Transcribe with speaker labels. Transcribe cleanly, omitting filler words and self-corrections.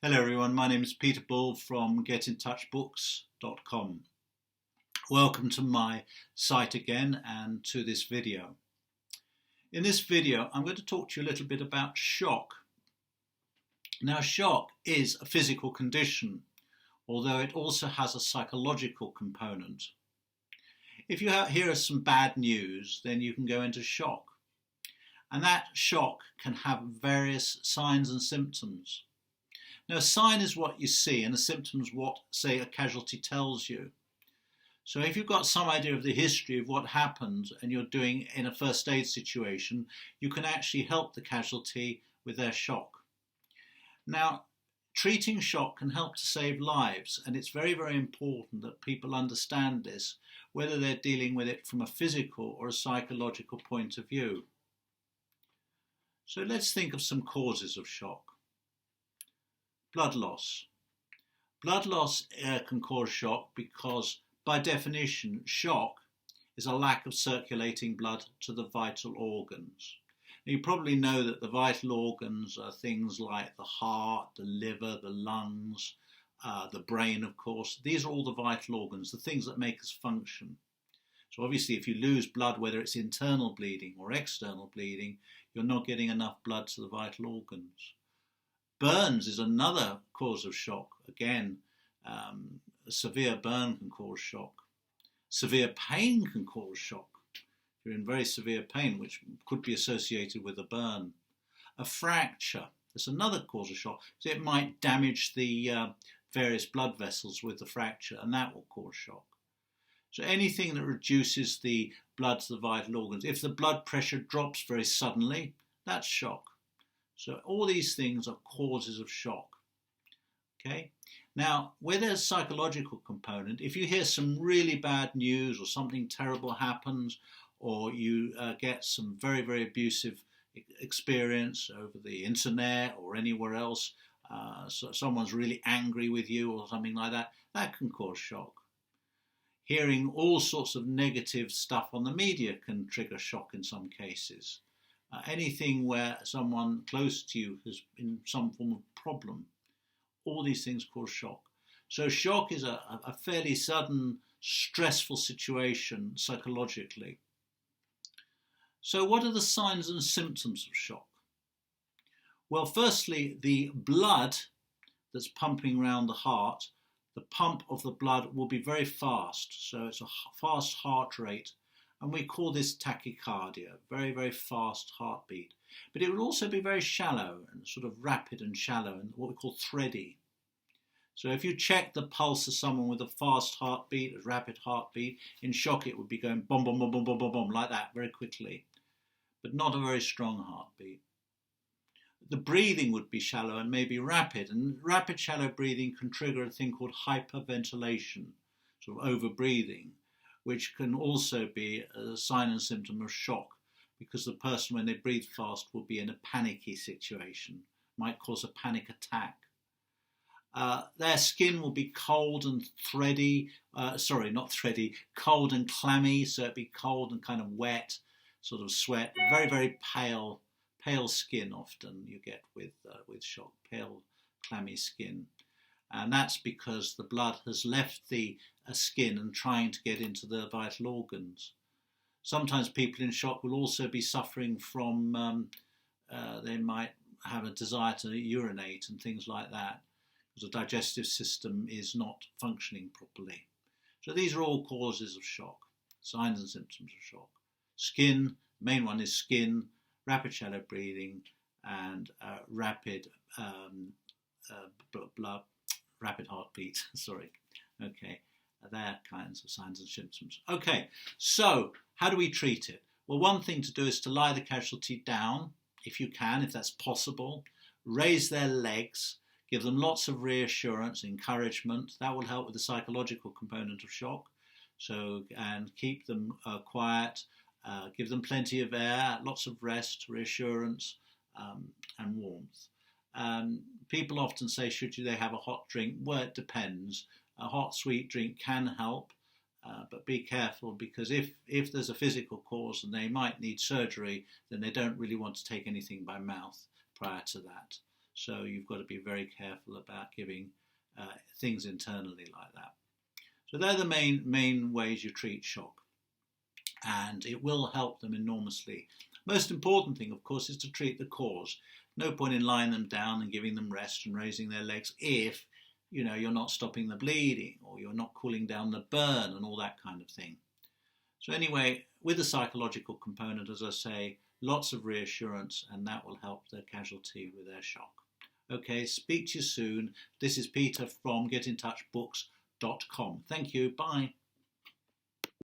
Speaker 1: Hello everyone, my name is Peter Bull from GetInTouchBooks.com. Welcome to my site again and to this video. In this video I'm going to talk to you a little bit about shock. Now shock is a physical condition, although it also has a psychological component. If you hear some bad news, then you can go into shock. And that shock can have various signs and symptoms. Now, a sign is what you see, and a symptom is what, say, a casualty tells you. So if you've got some idea of the history of what happened and you're doing in a first aid situation, you can actually help the casualty with their shock. Now, treating shock can help to save lives, and it's very, very important that people understand this, whether they're dealing with it from a physical or a psychological point of view. So let's think of some causes of shock. Blood loss. Blood loss can cause shock because, by definition, shock is a lack of circulating blood to the vital organs. Now, you probably know that the vital organs are things like the heart, the liver, the lungs, the brain, of course. These are all the vital organs, the things that make us function. So obviously if you lose blood, whether it's internal bleeding or external bleeding, you're not getting enough blood to the vital organs. Burns is another cause of shock. Again, a severe burn can cause shock. Severe pain can cause shock. You're in very severe pain, which could be associated with a burn. A fracture is another cause of shock. So it might damage the various blood vessels with the fracture, and that will cause shock. So anything that reduces the blood to the vital organs, if the blood pressure drops very suddenly, that's shock. So all these things are causes of shock. Okay. Now, where there's a psychological component, if you hear some really bad news or something terrible happens, or you get some very, very abusive experience over the internet or anywhere else, so someone's really angry with you or something like that, that can cause shock. Hearing all sorts of negative stuff on the media can trigger shock in some cases. Anything where someone close to you has in some form of problem, all these things cause shock. So shock is a fairly sudden, stressful situation psychologically. So what are the signs and symptoms of shock? Well, firstly, the blood that's pumping around the heart, the pump of the blood will be very fast. So it's a fast heart rate. And we call this tachycardia, very, very fast heartbeat. But it will also be very shallow and sort of rapid and shallow and what we call thready. So if you check the pulse of someone with a fast heartbeat, a rapid heartbeat, in shock it would be going boom, boom, boom, boom, boom, boom, boom, like that, very quickly. But not a very strong heartbeat. The breathing would be shallow and maybe rapid. And rapid, shallow breathing can trigger a thing called hyperventilation, sort of over-breathing, which can also be a sign and symptom of shock because the person, when they breathe fast, will be in a panicky situation, might cause a panic attack. Their skin will be cold and thready, cold and clammy, so it'd be cold and kind of wet, sort of sweat, very, very pale skin often you get with shock, pale, clammy skin. And that's because the blood has left the skin and trying to get into the vital organs. Sometimes people in shock will also be suffering from, they might have a desire to urinate and things like that, because the digestive system is not functioning properly. So these are all causes of shock, signs and symptoms of shock. Skin, main one is skin, rapid shallow breathing, and rapid heartbeat, sorry. Okay, they're kinds of signs and symptoms. Okay, so how do we treat it? Well, one thing to do is to lie the casualty down, if you can, if that's possible. Raise their legs, give them lots of reassurance, encouragement. That will help with the psychological component of shock. So, and keep them quiet, give them plenty of air, lots of rest, reassurance, and warmth. People often say, should they have a hot drink? Well, it depends. A hot, sweet drink can help, but be careful because if there's a physical cause and they might need surgery, then they don't really want to take anything by mouth prior to that. So you've got to be very careful about giving things internally like that. So they're the main ways you treat shock, and it will help them enormously. Most important thing, of course, is to treat the cause. No point in lying them down and giving them rest and raising their legs if you're not stopping the bleeding or you're not cooling down the burn and all that kind of thing. So anyway, with the psychological component, as I say, lots of reassurance, and that will help the casualty with their shock. Okay, speak to you soon. This is Peter from GetInTouchBooks.com. Thank you. Bye.